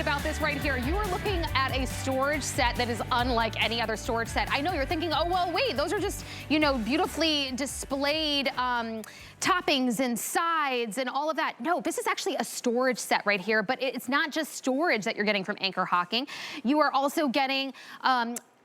about this right here. You are looking at a storage set that is unlike any other storage set. I know you're thinking, oh, well, wait, those are just, you know, beautifully displayed toppings and sides and all of that. No, this is actually a storage set right here, but it's not just storage that you're getting from Anchor Hocking. You are also getting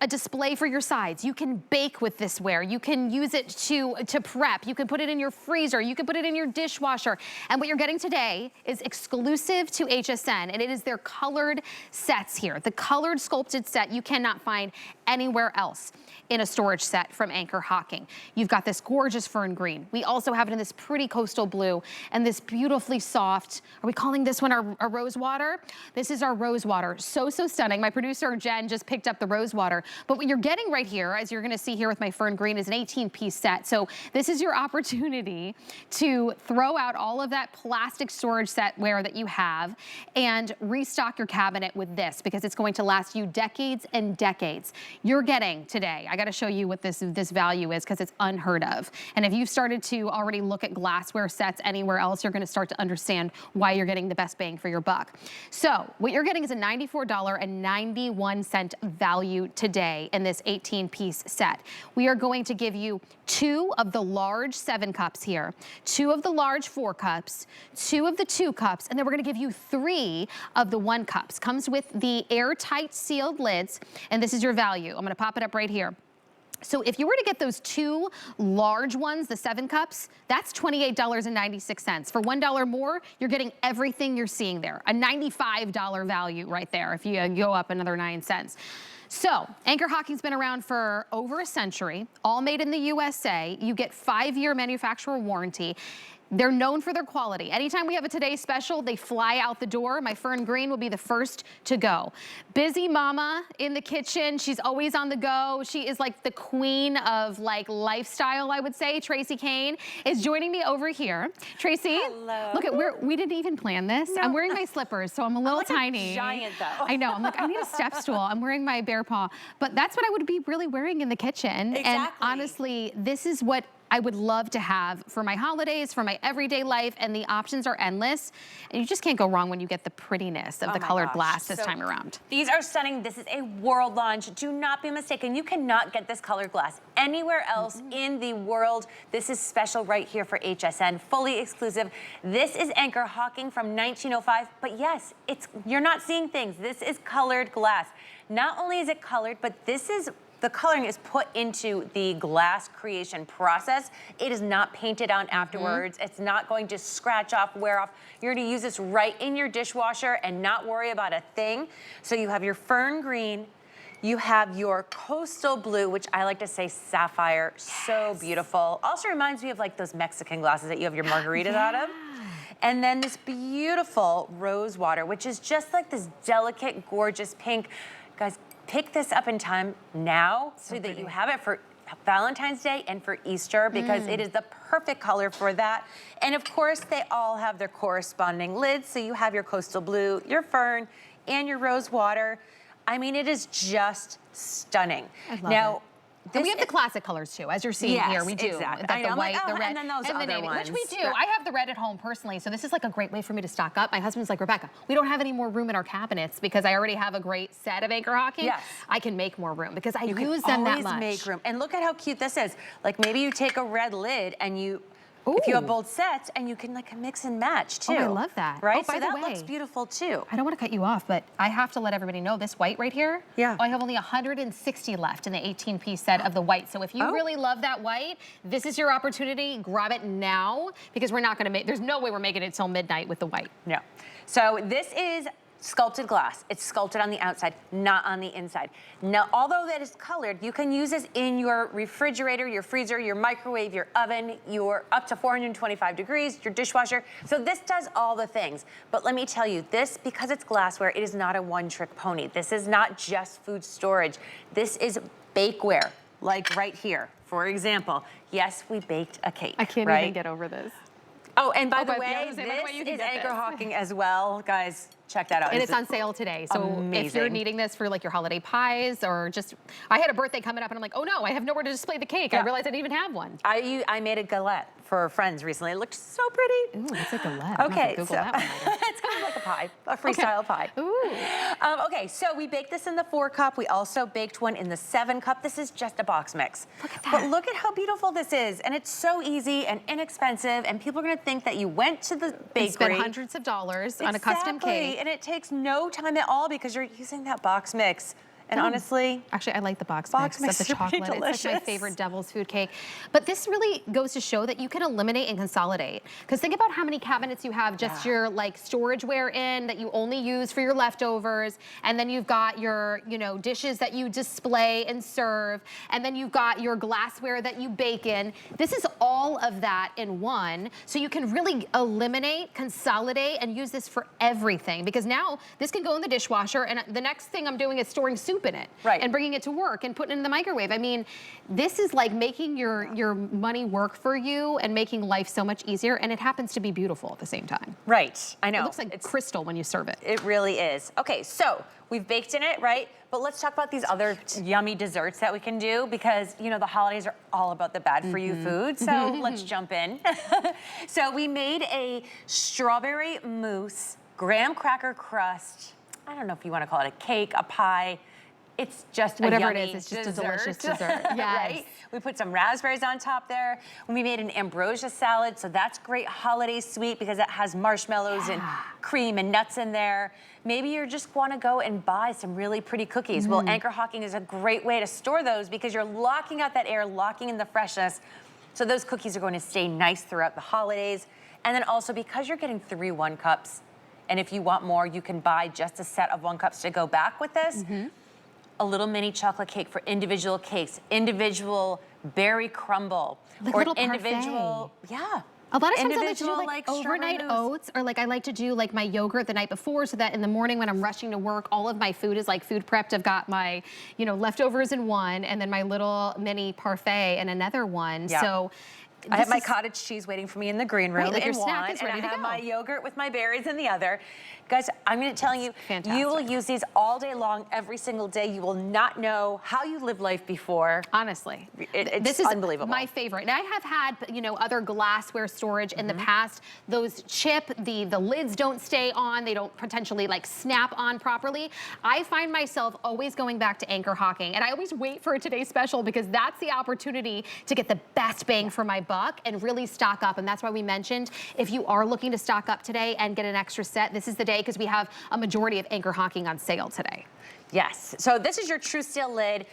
a display for your sides. You can bake with this ware. You can use it to prep. You can put it in your freezer. You can put it in your dishwasher. And what you're getting today is exclusive to HSN, and it is their colored sets here. The colored sculpted set you cannot find anywhere else in a storage set from Anchor Hocking. You've got this gorgeous fern green. We also have it in this pretty coastal blue and this beautifully soft, are we calling this one our rose water? This is our rose water. So stunning. My producer, Jen, just picked up the rose water. But what you're getting right here, as you're gonna see here with my fern green, is an 18-piece set. So this is your opportunity to throw out all of that plastic storage set ware that you have and restock your cabinet with this, because it's going to last you decades and decades. You're getting today, I gotta show you what this value is, because it's unheard of. And if you've started to already look at glassware sets anywhere else, you're gonna start to understand why you're getting the best bang for your buck. So what you're getting is a $94.91 value today in this 18-piece set. We are going to give you 2 of the large 7 cups here, 2 of the large 4 cups, 2 of the 2 cups, and then we're gonna give you 3 of the 1 cups. Comes with the airtight sealed lids, and this is your value. I'm gonna pop it up right here. So if you were to get those 2 large ones, the 7 cups, that's $28.96. For $1 more, you're getting everything you're seeing there. A $95 value right there if you go up another 9 cents. So Anchor Hocking's been around for over a century, all made in the USA. You get 5-year manufacturer warranty. They're known for their quality. Anytime we have a Today Special, they fly out the door. My fern green will be the first to go. Busy mama in the kitchen. She's always on the go. She is like the queen of like lifestyle, I would say. Tracy Kane is joining me over here. Tracy, hello. Look at we didn't even plan this. No. I'm wearing my slippers, so I'm a little tiny. A giant though. I know. I'm like, I need a step stool. I'm wearing my bear paw, but that's what I would be really wearing in the kitchen. Exactly. And honestly, this is what I would love to have for my holidays, for my everyday life, and the options are endless. And you just can't go wrong when you get the prettiness of the colored glass this time around. These are stunning. This is a world launch. Do not be mistaken. You cannot get this colored glass anywhere else in the world. This is special right here for HSN, fully exclusive. This is Anchor Hocking from 1905, but yes, you're not seeing things. This is colored glass. Not only is it colored, but the coloring is put into the glass creation process. It is not painted on afterwards. It's not going to scratch off, wear off. You're gonna use this right in your dishwasher and not worry about a thing. So you have your fern green, you have your coastal blue, which I like to say sapphire, so beautiful. Also reminds me of like those Mexican glasses that you have your margaritas out of. And then this beautiful rose water, which is just like this delicate, gorgeous pink. Guys, pick this up in time now so that you have it for Valentine's Day and for Easter, because it is the perfect color for that. And of course, they all have their corresponding lids. So you have your coastal blue, your fern, and your rose water. I mean, it is just stunning. I love it. And we have the classic colors too, as you're seeing here. We do. Exactly. The white, the red, and then those other ones. Which we do. I have the red at home personally, so this is like a great way for me to stock up. My husband's like, Rebecca, we don't have any more room in our cabinets because I already have a great set of Anchor Hocking. Yes. I can make more room because I use them that much. You can always make room. And look at how cute this is. Like maybe you take a red lid and if you have both sets, and you can like mix and match too. Oh, I love that. Right? Oh, so that looks beautiful too. I don't want to cut you off, but I have to let everybody know this white right here. Yeah. I have only 160 left in the 18-piece set of the white. So if you really love that white, this is your opportunity. Grab it now, because we're not going to make, there's no way we're making it till midnight with the white. No. So this is sculpted glass. It's sculpted on the outside, not on the inside. Now, although that is colored, you can use this in your refrigerator, your freezer, your microwave, your oven, your up to 425 degrees, your dishwasher. So this does all the things. But let me tell you, this, because it's glassware, it is not a one-trick pony. This is not just food storage. This is bakeware, like right here. For example, yes, we baked a cake, I can't even get over this. Oh, and by the way, this is Anchor Hocking as well, guys. Check that out. And it's on sale today. So if you're needing this for like your holiday pies or just, I had a birthday coming up and I'm like, oh no, I have nowhere to display the cake. I realized I didn't even have one. I made a galette for friends recently. It looked so pretty. Ooh, it's like a galette. Okay, Google so that one later. it's kind of like a pie, a freestyle pie. Ooh. Okay, so we baked this in the 4-cup. We also baked one in the 7-cup. This is just a box mix. Look at that. But look at how beautiful this is. And it's so easy and inexpensive. And people are gonna think that you went to the bakery. And spent hundreds of dollars on a custom cake. And it takes no time at all because you're using that box mix. And honestly, actually, I like the box mix of the chocolate. It's like my favorite devil's food cake. But this really goes to show that you can eliminate and consolidate. Because think about how many cabinets you have just your like storageware in that you only use for your leftovers. And then you've got your, you know, dishes that you display and serve. And then you've got your glassware that you bake in. This is all of that in one. So you can really eliminate, consolidate, and use this for everything. Because now this can go in the dishwasher. And the next thing I'm doing is storing soup in it and bringing it to work and putting it in the microwave. I mean, this is like making your money work for you and making life so much easier, and it happens to be beautiful at the same time. Right, I know. It looks like crystal when you serve it. It really is. Okay, so we've baked in it, right? But let's talk about these other yummy desserts that we can do because, you know, the holidays are all about the bad for you food. So let's jump in. So we made a strawberry mousse, graham cracker crust. I don't know if you want to call it a cake, a pie. It's just whatever a yummy it is, it's just dessert. a delicious dessert. Yes. Right? We put some raspberries on top there. We made an ambrosia salad, so that's great holiday sweet because it has marshmallows and cream and nuts in there. Maybe you just want to go and buy some really pretty cookies. Well, Anchor Hocking is a great way to store those because you're locking out that air, locking in the freshness. So those cookies are going to stay nice throughout the holidays. And then also because you're getting 3 1-cups, and if you want more, you can buy just a set of 1-cups to go back with this. A little mini chocolate cake for individual cakes, individual berry crumble, like or little individual, parfait. A lot of times I like to do individual, like overnight oats, or like I like to do like my yogurt the night before so that in the morning when I'm rushing to work, all of my food is like food prepped. I've got my, you know, leftovers in one and then my little mini parfait in another one. So I have my cottage cheese waiting for me in the green room like your in snack one, is ready and I to have go. my yogurt with my berries in the other. Guys, I'm gonna tell you, fantastic. you will use these all day long, every single day. You will not know how you lived life before. Honestly, This is unbelievable. My favorite. And I have had, you know, other glassware storage in the past. Those chip, the lids don't stay on. They don't potentially like snap on properly. I find myself always going back to Anchor Hocking, and I always wait for today's special because that's the opportunity to get the best bang for my buck and really stock up. And that's why we mentioned if you are looking to stock up today and get an extra set, this is the day because we have a majority of Anchor Hocking on sale today. Yes, so this is your TrueSeal lid.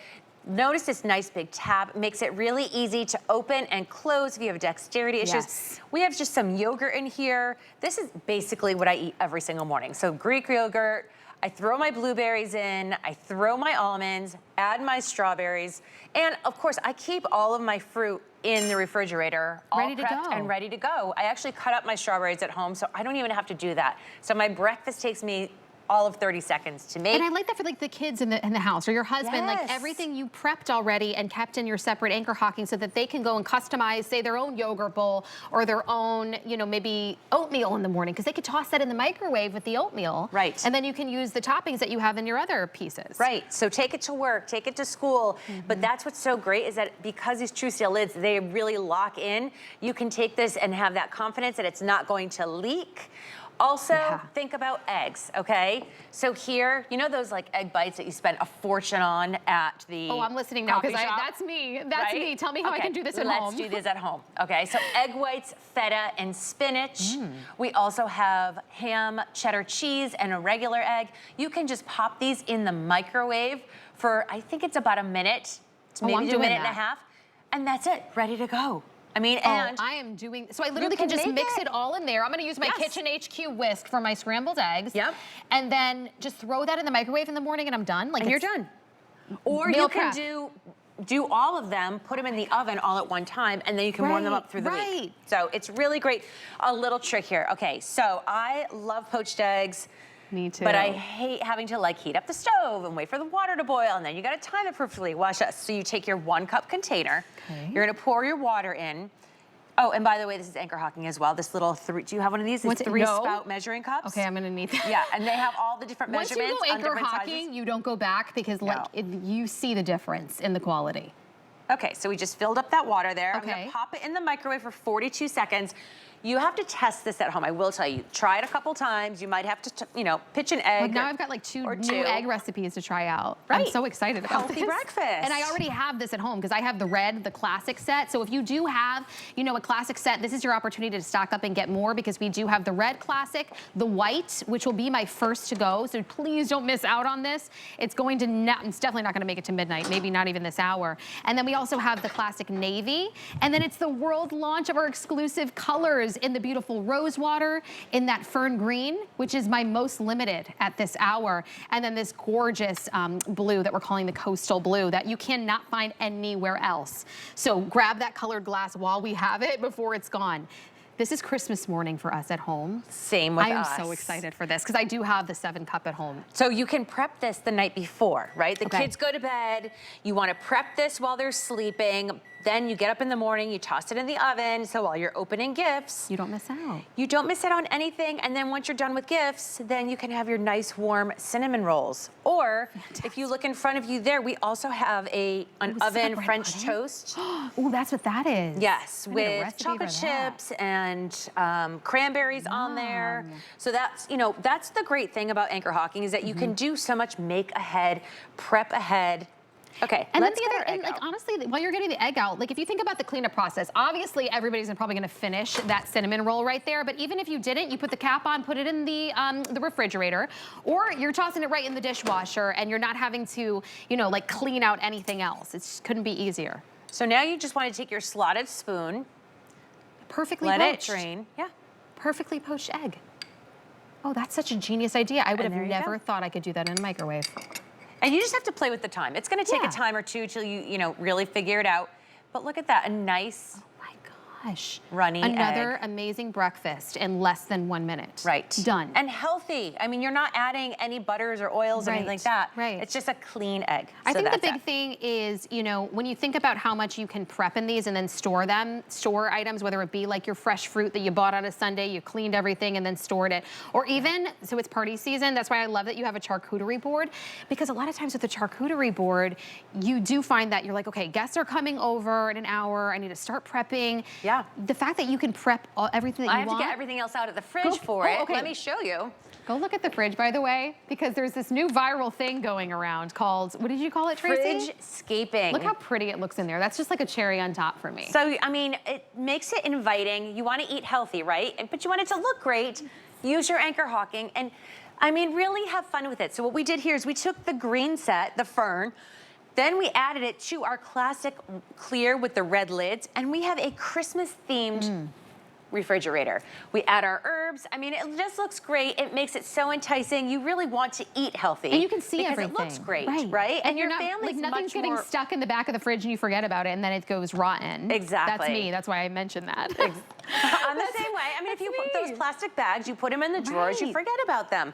Notice this nice big tab. Makes it really easy to open and close if you have dexterity issues. We have just some yogurt in here. This is basically what I eat every single morning. So Greek yogurt, I throw my blueberries in, I throw my almonds, add my strawberries, and of course I keep all of my fruit in the refrigerator, all ready to prepped go. and ready to go. I actually cut up my strawberries at home, so I don't even have to do that. So my breakfast takes me all of 30 seconds to make. And I like that for like the kids in the house or your husband, like everything you prepped already and kept in your separate Anchor Hocking so that they can go and customize, say, their own yogurt bowl or their own, you know, maybe oatmeal in the morning because they could toss that in the microwave with the oatmeal. Right. And then you can use the toppings that you have in your other pieces. Right, so take it to work, take it to school. But that's what's so great is that because these TrueSeal lids, they really lock in, you can take this and have that confidence that it's not going to leak. Also, think about eggs, okay? So here, you know those like egg bites that you spent a fortune on at the Oh, I'm listening now because coffee shop? that's me. That's me. Tell me how I can do this at home. Let's do this at home. Okay, so egg whites, feta, and spinach. We also have ham, cheddar cheese, and a regular egg. You can just pop these in the microwave for, I think it's about a minute to maybe a minute and a half. And that's it, ready to go. I mean, and I am doing, so I literally can just mix it all in there. I'm gonna use my Kitchen HQ whisk for my scrambled eggs. And then just throw that in the microwave in the morning and I'm done. Like, and you're done. Or you can do all of them, put them in the oven all at one time, and then you can warm them up through the week. So it's really great. A little trick here. Okay, so I love poached eggs. Me too. But I hate having to like heat up the stove and wait for the water to boil, and then you gotta time it perfectly. Watch that. So you take your 1-cup container, you're gonna pour your water in, Oh, and by the way, this is Anchor Hocking as well. This little do you have one of these? These three spout measuring cups. Okay, I'm gonna need that. Yeah, and they have all the different measurements. Once you go Anchor Hocking, you don't go back because you see the difference in the quality. Okay, so we just filled up that water there. Okay. I'm gonna pop it in the microwave for 42 seconds. You have to test this at home. I will tell you, try it a couple times. You might have to, pitch an egg. Like now I've got like two new egg recipes to try out. Right. I'm so excited about Healthy this. breakfast. And I already have this at home because I have the classic set. So if you do have, a classic set, this is your opportunity to stock up and get more because we do have the red classic, the white, which will be my first to go. So please don't miss out on this. It's definitely not gonna make it to midnight, maybe not even this hour. And then we also have the classic navy. And then it's the world launch of our exclusive colors in the beautiful rose water, in that fern green, which is my most limited at this hour. And then this gorgeous blue that we're calling the coastal blue that you cannot find anywhere else. So grab that colored glass while we have it before it's gone. This is Christmas morning for us at home. Same with us. I am so excited for this because I do have the 7-cup at home. So you can prep this the night before, right? The kids go to bed. You want to prep this while they're sleeping. Then you get up in the morning, you toss it in the oven. So while you're opening gifts, you don't miss out. You don't miss out on anything. And then once you're done with gifts, then you can have your nice warm cinnamon rolls. Or if you look in front of you there, we also have an oven French toast. Oh, that's what that is. Yes, with chocolate chips and cranberries on there. So that's, that's the great thing about Anchor Hocking is that you can do so much make ahead, prep ahead. Okay, and then honestly, while you're getting the egg out, like if you think about the cleanup process, obviously everybody's probably gonna finish that cinnamon roll right there, but even if you didn't, you put the cap on, put it in the refrigerator, or you're tossing it right in the dishwasher and you're not having to, like clean out anything else. It just couldn't be easier. So now you just wanna take your slotted spoon, perfectly let poached. it drain. Yeah. Perfectly poached egg. Oh, that's such a genius idea. I would have never thought I could do that in a microwave. And you just have to play with the time. It's gonna take a time or two till you, really figure it out. But look at that, a nice, gosh. Runny Another egg. amazing breakfast in less than 1 minute. Right. Done. And healthy. I mean, you're not adding any butters or oils or anything like that. Right. It's just a clean egg. I think the big thing is, when you think about how much you can prep in these and then store items, whether it be like your fresh fruit that you bought on a Sunday, you cleaned everything and then stored it. Or even, so it's party season, that's why I love that you have a charcuterie board, because a lot of times with the charcuterie board, you do find that you're like, okay, guests are coming over in an hour, I need to start prepping. Yeah. The fact that you can prep everything that you want. I have to get everything else out of the fridge for it. Okay. Let me show you. Go look at the fridge, by the way, because there's this new viral thing going around called, what did you call it, Tracy? Fridge-scaping. Look how pretty it looks in there. That's just like a cherry on top for me. So, I mean, it makes it inviting. You want to eat healthy, right? But you want it to look great. Use your Anchor Hocking. And, I mean, really have fun with it. So what we did here is we took the green set, the fern, then we added it to our classic clear with the red lids, and we have a Christmas-themed refrigerator. We add our herbs. I mean, it just looks great. It makes it so enticing. You really want to eat healthy. And you can see because everything. It looks great, right? And your you're not, family's like nothing's getting more stuck in the back of the fridge and you forget about it and then it goes rotten. Exactly. That's me. That's why I mentioned that. I'm the same way. I mean, if you put those plastic bags, you put them in the drawers, you forget about them.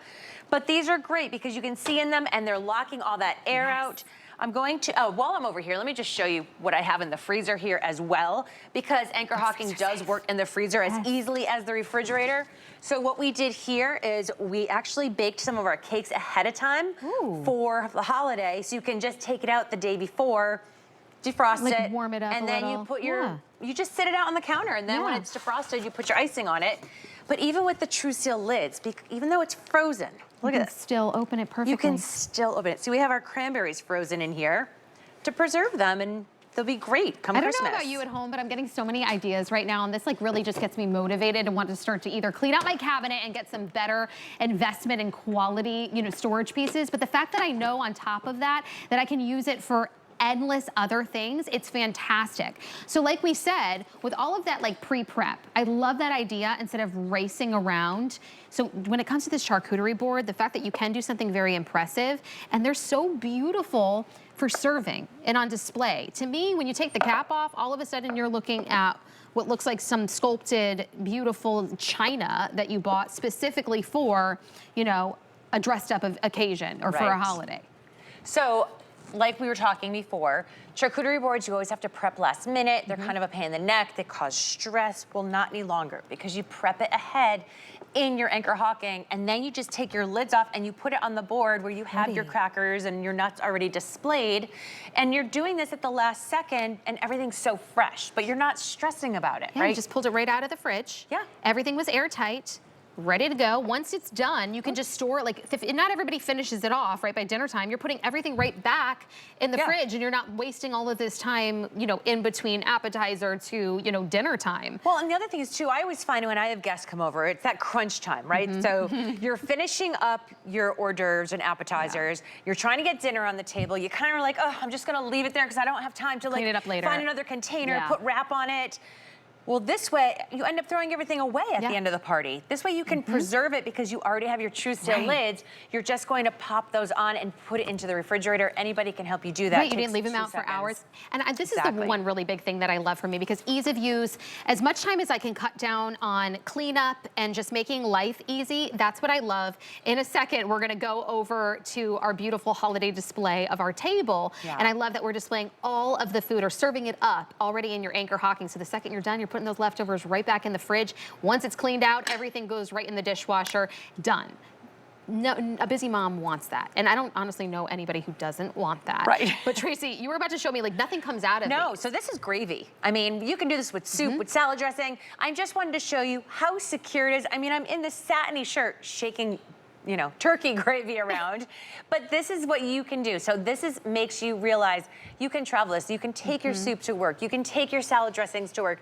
But these are great because you can see in them and they're locking all that air out. I'm going to, while I'm over here, let me just show you what I have in the freezer here as well, because Anchor Hocking does work in the freezer as easily as the refrigerator. So what we did here is we actually baked some of our cakes ahead of time for the holiday, so you can just take it out the day before, defrost it, warm it up and a then little. you put your, you just sit it out on the counter, and then when it's defrosted, you put your icing on it. But even with the TrueSeal lids, even though it's frozen, look at this. Still open it perfectly. You can still open it. So we have our cranberries frozen in here to preserve them, and they'll be great come Christmas. I don't know about you at home, but I'm getting so many ideas right now, and this like really just gets me motivated and want to start to either clean out my cabinet and get some better investment in quality, storage pieces. But the fact that I know on top of that, that I can use it for endless other things, it's fantastic. So like we said, with all of that like pre-prep, I love that idea instead of racing around. So when it comes to this charcuterie board, the fact that you can do something very impressive, and they're so beautiful for serving and on display. To me, when you take the cap off, all of a sudden you're looking at what looks like some sculpted, beautiful china that you bought specifically for, a dressed up occasion or for a holiday. So like we were talking before, charcuterie boards, you always have to prep last minute. They're kind of a pain in the neck. They cause stress. Well, not any longer, because you prep it ahead in your Anchor Hocking, and then you just take your lids off and you put it on the board where you have your crackers and your nuts already displayed. And you're doing this at the last second, and everything's so fresh, but you're not stressing about it, right? You just pulled it right out of the fridge. Yeah. Everything was airtight, ready to go. Once it's done, you can just store it. Like, not everybody finishes it off, right, by dinner time. You're putting everything right back in the fridge, and you're not wasting all of this time, you know, in between appetizer to, you know, dinner time. Well, and the other thing is, too, I always find when I have guests come over, it's that crunch time, right? So you're finishing up your hors d'oeuvres and appetizers. You're trying to get dinner on the table. You kind of are like, oh, I'm just going to leave it there because I don't have time to, like, clean it up later, find another container, put wrap on it. Well, this way, you end up throwing everything away at the end of the party. This way you can preserve it because you already have your TrueSeal lids. You're just going to pop those on and put it into the refrigerator. Anybody can help you do that. Right, you didn't leave them out for hours. And this is the one really big thing that I love for me, because ease of use, as much time as I can cut down on cleanup and just making life easy, that's what I love. In a second, we're gonna go over to our beautiful holiday display of our table. And I love that we're displaying all of the food, or serving it up already in your Anchor Hocking. So the second you're done, you're putting those leftovers right back in the fridge. Once it's cleaned out, everything goes right in the dishwasher. Done. No, a busy mom wants that. And I don't honestly know anybody who doesn't want that. Right. But Tracy, you were about to show me, like, nothing comes out of it. No, so this is gravy. I mean, you can do this with soup, with salad dressing. I just wanted to show you how secure it is. I mean, I'm in this satiny shirt shaking, you know, turkey gravy around, but this is what you can do. So this makes you realize you can travel this. You can take your soup to work. You can take your salad dressings to work.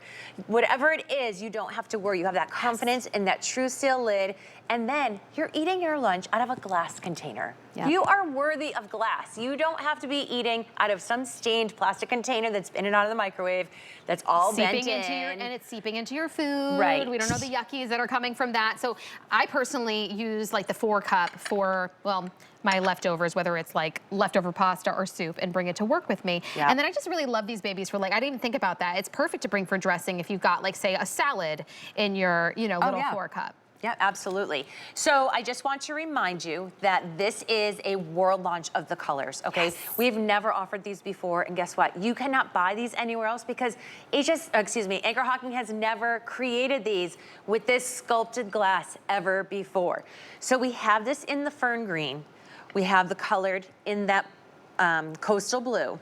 Whatever it is, you don't have to worry. You have that confidence in that TrueSeal lid, and then you're eating your lunch out of a glass container. You are worthy of glass. You don't have to be eating out of some stained plastic container that's in and out of the microwave, that's all bent in. And it's seeping into your food. Right. We don't know the yuckies that are coming from that. So I personally use like the 4-cup for, well, my leftovers, whether it's like leftover pasta or soup, and bring it to work with me. And then I just really love these babies for, like, I didn't even think about that. It's perfect to bring for dressing if you've got, like, say, a salad in your, you know, little 4-cup. Yeah, absolutely. So I just want to remind you that this is a world launch of the colors, okay? We've never offered these before, and guess what? You cannot buy these anywhere else because Anchor Hocking has never created these with this sculpted glass ever before. So we have this in the fern green. We have the colored in that coastal blue.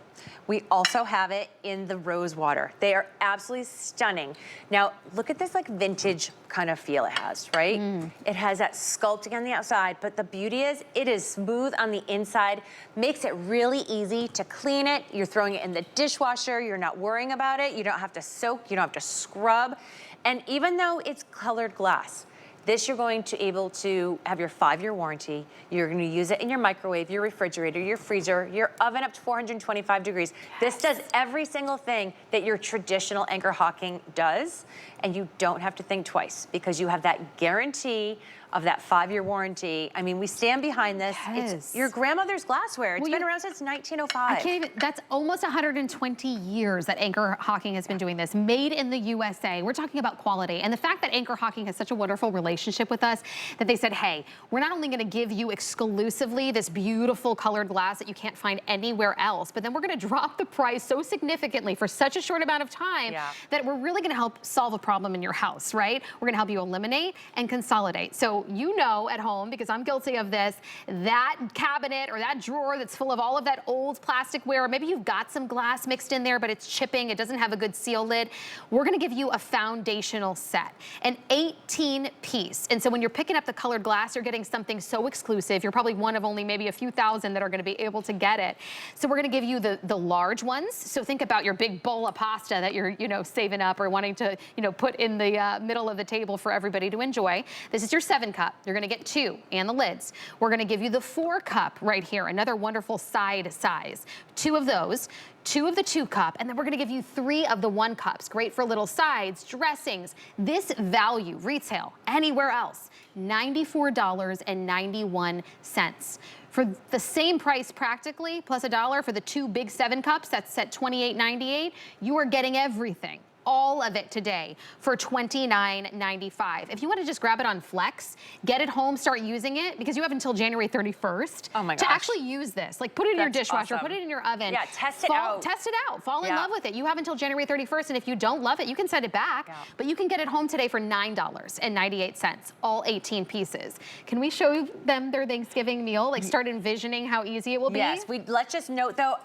We also have it in the rose water. They are absolutely stunning. Now, look at this, like, vintage kind of feel it has, right? It has that sculpting on the outside, but the beauty is it is smooth on the inside, makes it really easy to clean it. You're throwing it in the dishwasher. You're not worrying about it. You don't have to soak. You don't have to scrub. And even though it's colored glass, this you're going to able to have your 5-year warranty. You're going to use it in your microwave, your refrigerator, your freezer, your oven up to 425 degrees. This does every single thing that your traditional Anchor Hocking does, and you don't have to think twice because you have that guarantee of that 5-year warranty. I mean, we stand behind this. It's your grandmother's glassware. It's been around since 1905. I can't even, that's almost 120 years that Anchor Hocking has been doing this. Made in the USA. We're talking about quality. And the fact that Anchor Hocking has such a wonderful relationship with us, that they said, hey, we're not only gonna give you exclusively this beautiful colored glass that you can't find anywhere else, but then we're gonna drop the price so significantly for such a short amount of time that we're really gonna help solve a problem in your house, right? We're gonna help you eliminate and consolidate. So you know at home, because I'm guilty of this, that cabinet or that drawer that's full of all of that old plasticware, or maybe you've got some glass mixed in there, but it's chipping, it doesn't have a good seal lid. We're gonna give you a foundational set, an 18-piece. And so when you're picking up the colored glass, you're getting something so exclusive. You're probably one of only maybe a few thousand that are gonna be able to get it. So we're gonna give you the large ones. So think about your big bowl of pasta that you're, you know, saving up or wanting to, you know, put in the middle of the table for everybody to enjoy. This is your 7-cup. You're gonna get 2 and the lids. We're gonna give you the 4-cup right here, another wonderful side size. 2 of those, 2 of the 2-cup, and then we're gonna give you 3 of the 1-cups. Great for little sides, dressings. This value, retail, anywhere else, $94.91. For the same price practically, plus $1 for the 2 big 7-cups, that's at $28.98, you are getting everything all of it today for $29.95. If you want to just grab it on Flex, get it home, start using it, because you have until January 31st to actually use this. Like, put it in your dishwasher, put it in your oven. Yeah, test it out. Test it out. Fall in love with it. You have until January 31st, and if you don't love it, you can send it back. But you can get it home today for $9.98, all 18 pieces. Can we show them their Thanksgiving meal? Like, start envisioning how easy it will be? Yes, let's just note though,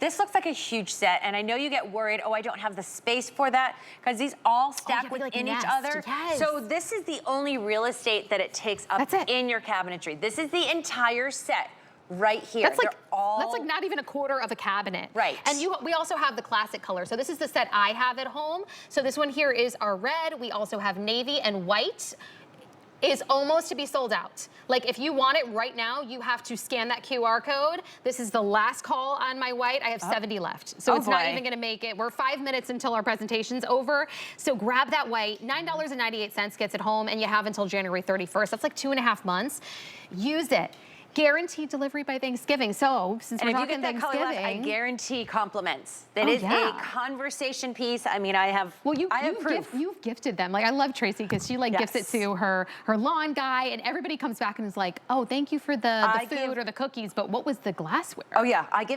this looks like a huge set, and I know you get worried, oh, I don't have the space for that, because these all stack within each other. So this is the only real estate that it takes up in your cabinetry. This is the entire set right here. That's like not even a quarter of a cabinet. Right. And we also have the classic color. So this is the set I have at home. So this one here is our red. We also have navy and white. Is almost to be sold out. Like, if you want it right now, you have to scan that QR code. This is the last call on my white. I have 70 left. So it's not even gonna make it. We're 5 minutes until our presentation's over. So grab that white. $9.98 gets it home, and you have until January 31st. That's like 2.5 months. Use it. Guaranteed delivery by Thanksgiving. So since we're talking Thanksgiving, I guarantee compliments. That is a conversation piece. I mean, I have. Well, you've gifted them. Like, I love Tracy because she gifts it to her lawn guy, and everybody comes back and is like, oh, thank you for the food or the cookies, but what was the glassware? Oh yeah, I give